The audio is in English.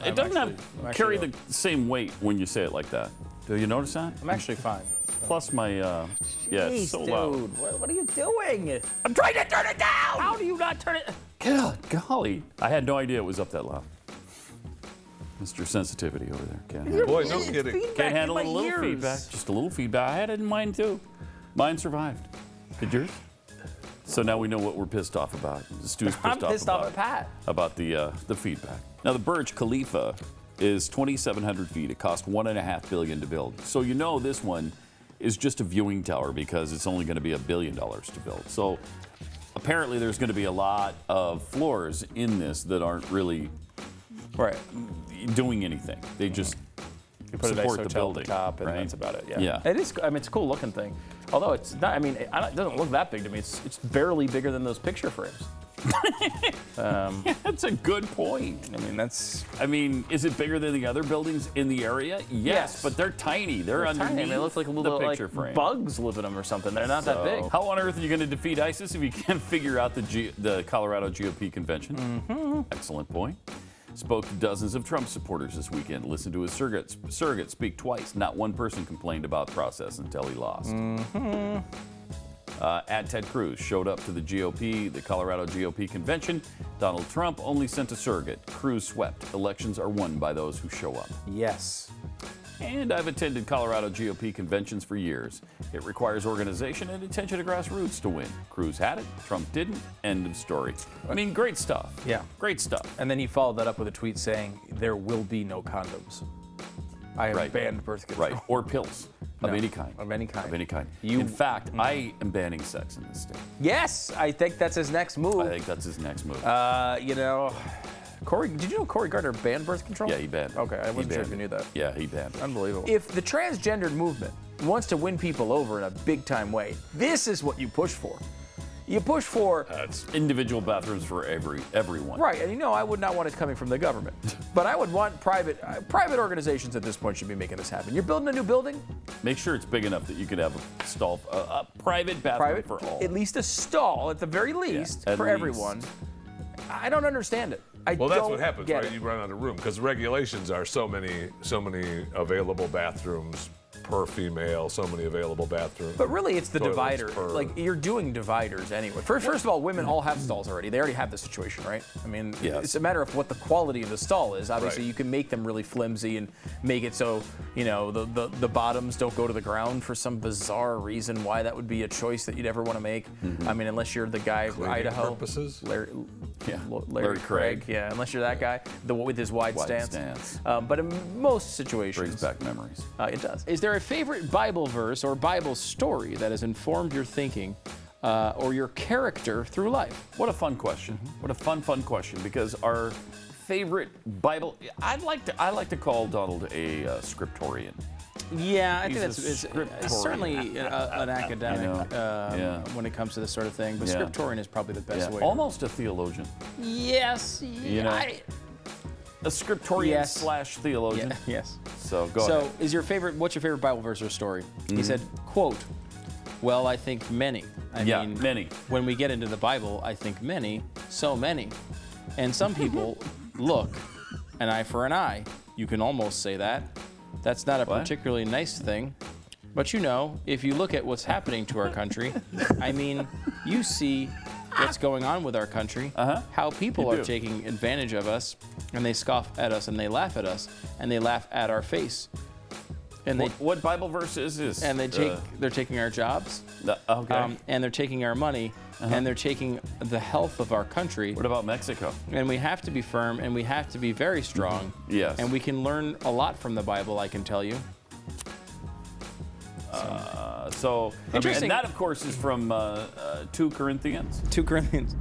it doesn't carry the same weight when you say it like that. Do you notice that? I'm actually fine. Plus my, yeah, it's so loud. Dude, what are you doing? I'm trying to turn it down! How do you not turn it? God, golly. I had no idea it was up that loud. Mr. Sensitivity over there. Can't handle, Boy, no kidding. can't handle a little feedback. Just a little feedback. I had it in mine too. Mine survived. Did yours? So now we know what we're pissed off about. Stu's I'm pissed off at Pat. About the feedback. Now the Burj Khalifa is 2,700 feet. It cost $1.5 billion to build. So you know this one is just a viewing tower because it's only going to be $1 billion to build. So apparently there's going to be a lot of floors in this that aren't really doing anything. They just put a nice support the hotel building, at the top, and right? that's about it. Yeah. It is. I mean, it's a cool looking thing. Although it's not. I mean, it doesn't look that big to me. It's barely bigger than those picture frames. That's a good point. I mean, that's. I mean, is it bigger than the other buildings in the area? Yes, but they're tiny. They're underneath. Tiny. They look like little picture frame. bugs live in them or something. They're not that big. How on earth are you going to defeat ISIS if you can't figure out the Colorado GOP convention? Mm-hmm. Excellent point. Spoke to dozens of Trump supporters this weekend. Listened to his surrogate speak twice. Not one person complained about the process until he lost. Mm-hmm. At Ted Cruz showed up to the Colorado GOP convention. Donald Trump only sent a surrogate. Cruz swept. Elections are won by those who show up. Yes. And I've attended Colorado GOP conventions for years. It requires organization and attention to grassroots to win. Cruz had it, Trump didn't. End of story. I mean, great stuff. Yeah. Great stuff. And then he followed that up with a tweet saying, "There will be no condoms. I have banned birth control." Right. Or pills of any kind. Of any kind. Of any kind. In fact, I am banning sex in this state. Yes, I think that's his next move. I think that's his next move. You know, did you know Cory Gardner banned birth control? Yeah, he banned it. Okay, I wasn't sure if you knew that. Yeah, he banned it. Unbelievable. If the transgendered movement wants to win people over in a big time way, this is what you push for. You push for individual bathrooms for everyone. Right, and you know I would not want it coming from the government, but I would want private organizations at this point should be making this happen. You're building a new building. Make sure it's big enough that you could have a stall, a private bathroom for all. At least a stall, at the very least, for everyone. I don't understand it. Well, that's what happens, right? You run out of room because regulations are so many available bathrooms per female, so many available bathrooms. But really, it's the divider. Like, you're doing dividers anyway. First of all, women all have stalls already. They already have this situation, right? I mean, it's a matter of what the quality of the stall is. Obviously, you can make them really flimsy and make it so, you know, the bottoms don't go to the ground for some bizarre reason why that would be a choice that you'd ever want to make. I mean, unless you're the guy from Idaho. Purposes? Larry Craig. Yeah, unless you're that guy, with his wide stance. But in most situations. Brings back memories. It does. Is there a favorite Bible verse or Bible story that has informed your thinking or your character through life? What a fun question. What a fun question, because our favorite Bible, I like to call Donald a scriptorian. Yeah, I think it's certainly an academic when it comes to this sort of thing, but scriptorian is probably the best way. Almost a theologian. Yes. A scriptorian slash theologian. Yes. So go ahead. So what's your favorite Bible verse or story? He said, quote, "Well, I think many." I mean, many. When we get into the Bible, I think many, so many. And some people look, an eye for an eye. You can almost say that. That's not a particularly nice thing. But you know, if you look at what's happening to our country, I mean, you see what's going on with our country, how people are taking advantage of us, and they scoff at us, and they laugh at us, and they laugh at our face. And what Bible verse is this? And they're taking our jobs, and they're taking our money, and they're taking the health of our country. What about Mexico? And we have to be firm, and we have to be very strong. Yes. And we can learn a lot from the Bible, I can tell you. And that, of course, is from 2 Corinthians. 2 Corinthians.